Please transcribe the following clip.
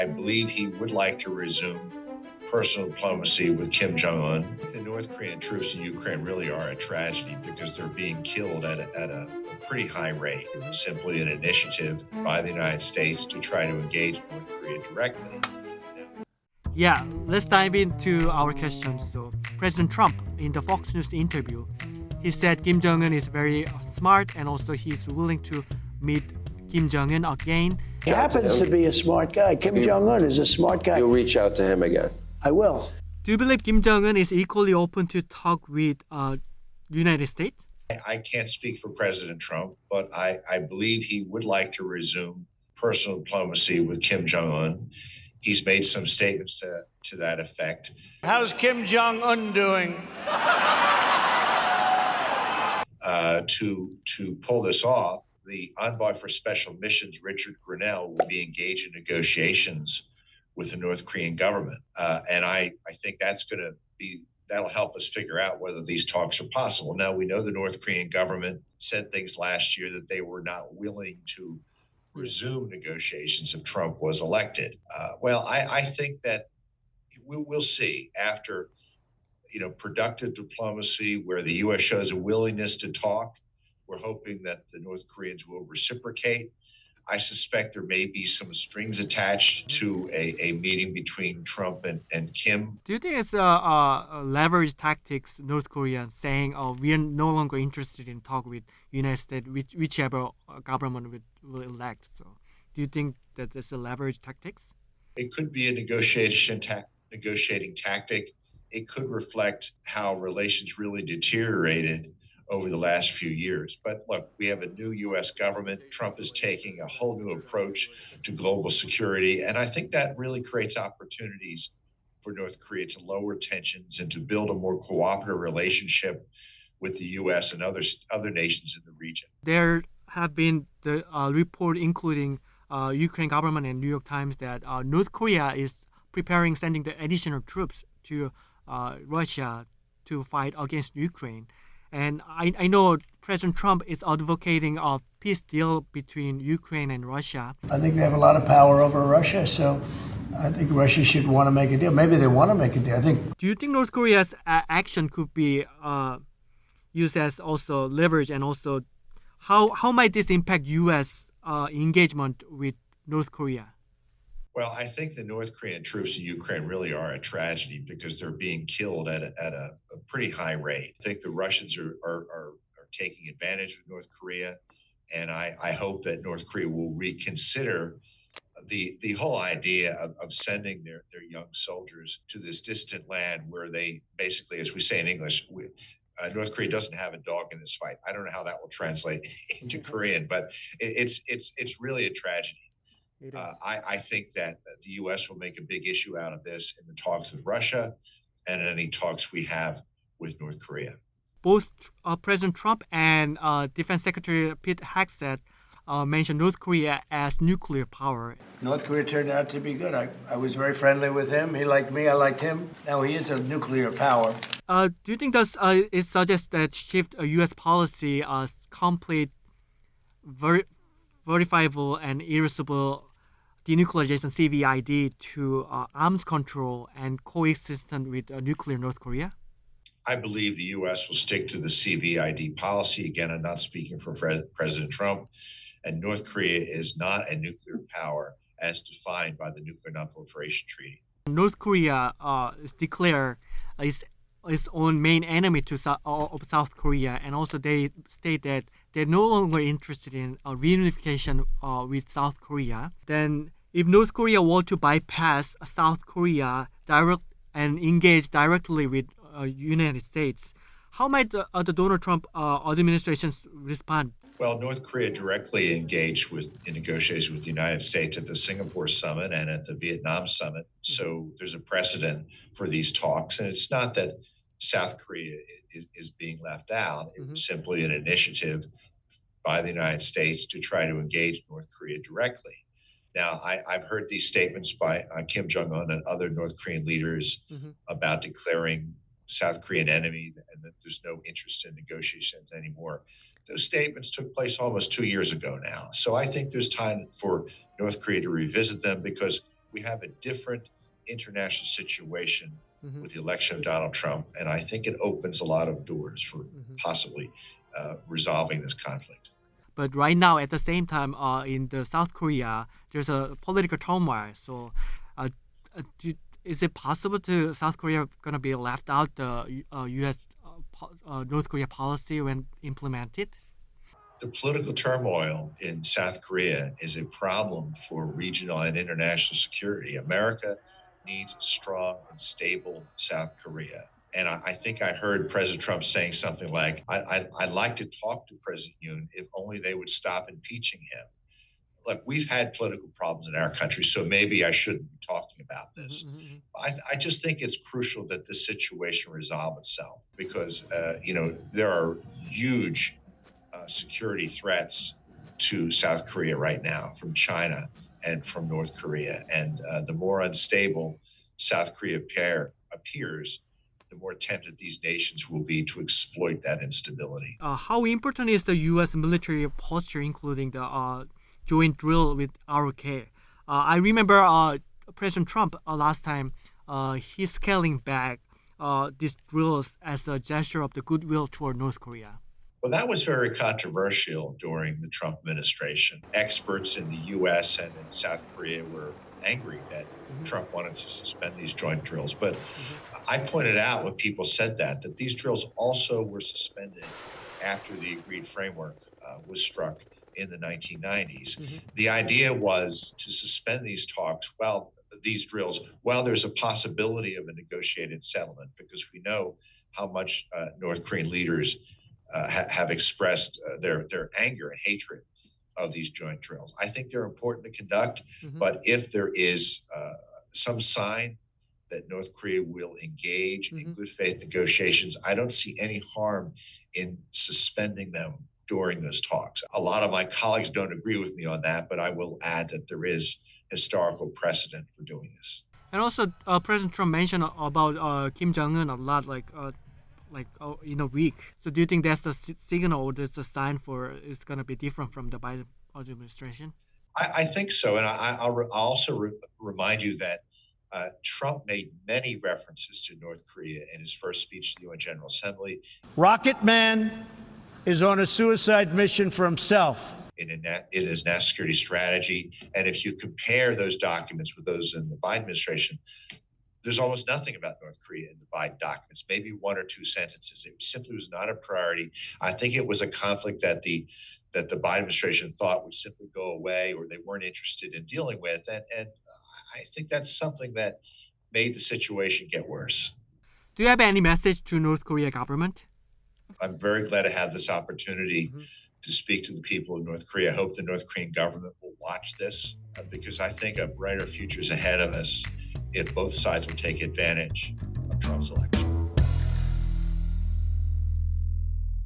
I believe he would like to resume personal diplomacy with Kim Jong-un. The North Korean troops in Ukraine really are a tragedy because they're being killed at a pretty high rate. Simply an initiative by the United States to try to engage North Korea directly. Yeah, let's dive into our questions. So, President Trump, in the Fox News interview, he said Kim Jong-un is very smart and also he's willing to meet Kim Jong-un again. He happens to be a smart guy. Kim Jong-un is a smart guy. You'll reach out to him again. I will. Do you believe Kim Jong-un is equally open to talk with United States? I can't speak for President Trump, but I believe he would like to resume personal diplomacy with Kim Jong-un. He's made some statements to that effect. How's Kim Jong-un doing? To pull this off, the envoy for special missions, Richard Grenell, will be engaged in negotiations with the North Korean government. And I think that'll help us figure out whether these talks are possible. Now, we know the North Korean government said things last year that they were not willing to resume negotiations if Trump was elected. I think that we'll see after, productive diplomacy where the U.S. shows a willingness to talk. We're hoping that the North Koreans will reciprocate. I suspect there may be some strings attached to a meeting between Trump and Kim. Do you think it's a leverage tactics, North Korea saying, we are no longer interested in talk with United States, whichever government will elect? So do you think that it's a leverage tactics? It could be a negotiating tactic. It could reflect how relations really deteriorated over the last few years. But look, we have a new U.S. government. Trump is taking a whole new approach to global security. And I think that really creates opportunities for North Korea to lower tensions and to build a more cooperative relationship with the U.S. and other nations in the region. There have been the report, including Ukraine government and New York Times, that North Korea is preparing sending the additional troops to Russia to fight against Ukraine. And I know President Trump is advocating a peace deal between Ukraine and Russia. I think they have a lot of power over Russia, so I think Russia should want to make a deal. Maybe they want to make a deal. Do you think North Korea's action could be used as also leverage, and also how might this impact U.S. Engagement with North Korea? Well, I think the North Korean troops in Ukraine really are a tragedy because they're being killed at a pretty high rate. I think the Russians are taking advantage of North Korea, and I hope that North Korea will reconsider the whole idea of sending their young soldiers to this distant land where they basically, as we say in English, North Korea doesn't have a dog in this fight. I don't know how that will translate into Korean, but it's really a tragedy. I think that the U.S. will make a big issue out of this in the talks with Russia and in any talks we have with North Korea. Both President Trump and Defense Secretary Pete Hegseth mentioned North Korea as nuclear power. North Korea turned out to be good. I was very friendly with him. He liked me. I liked him. Now he is a nuclear power. Do you think it suggests that shift U.S. policy as complete, verifiable, and irreversible denuclearization CVID to arms control and coexistence with nuclear North Korea? I believe the U.S. will stick to the CVID policy. Again, I'm not speaking for President Trump. And North Korea is not a nuclear power as defined by the Nuclear Non-Proliferation Treaty. North Korea is declared its own main enemy of South Korea, and also they state that they're no longer interested in reunification with South Korea. Then if North Korea were to bypass South Korea and engage directly with United States, how might the Donald Trump administration respond? Well, North Korea directly engaged in negotiations with the United States at the Singapore summit and at the Vietnam summit. So there's a precedent for these talks. And it's not that South Korea is being left out. It was simply an initiative by the United States to try to engage North Korea directly. Now, I've heard these statements by Kim Jong-un and other North Korean leaders about declaring South Korean enemy and that there's no interest in negotiations anymore. Those statements took place almost 2 years ago now. So I think there's time for North Korea to revisit them because we have a different international situation with the election of Donald Trump, and I think it opens a lot of doors for possibly resolving this conflict. But right now, at the same time, in the South Korea, there's a political turmoil. So, is it possible to South Korea gonna be left out the U.S. North Korea policy when implemented? The political turmoil in South Korea is a problem for regional and international security. America needs a strong and stable South Korea. And I think I heard President Trump saying something like, I'd like to talk to President Yoon if only they would stop impeaching him. Look, we've had political problems in our country, so maybe I shouldn't be talking about this. I just think it's crucial that this situation resolve itself because, there are huge security threats to South Korea right now from China and from North Korea. And the more unstable South Korea appears, the more tempted these nations will be to exploit that instability. How important is the U.S. military posture, including the joint drill with ROK? I remember President Trump last time, he's scaling back these drills as a gesture of the goodwill toward North Korea. Well, that was very controversial during the Trump administration. Experts in the U.S. and in South Korea were angry that Trump wanted to suspend these joint drills. But I pointed out when people said that these drills also were suspended after the agreed framework was struck in the 1990s. The idea was to suspend these talks, these drills, while there's a possibility of a negotiated settlement, because we know how much North Korean leaders have expressed their anger and hatred of these joint drills. I think they're important to conduct, but if there is some sign that North Korea will engage in good faith negotiations, I don't see any harm in suspending them during those talks. A lot of my colleagues don't agree with me on that, but I will add that there is historical precedent for doing this. And also, President Trump mentioned about Kim Jong-un a lot, in a week. So do you think that's the signal or that's the sign for it's going to be different from the Biden administration? I think so. And I'll also remind you that Trump made many references to North Korea in his first speech to the UN General Assembly. Rocket Man is on a suicide mission for himself. In his national security strategy. And if you compare those documents with those in the Biden administration, there's almost nothing about North Korea in the Biden documents, maybe one or two sentences. It simply was not a priority. I think it was a conflict that the Biden administration thought would simply go away or they weren't interested in dealing with. And I think that's something that made the situation get worse. Do you have any message to North Korea government? I'm very glad to have this opportunity to speak to the people of North Korea. I hope the North Korean government will watch this because I think a brighter future is ahead of us if both sides will take advantage of Trump's election.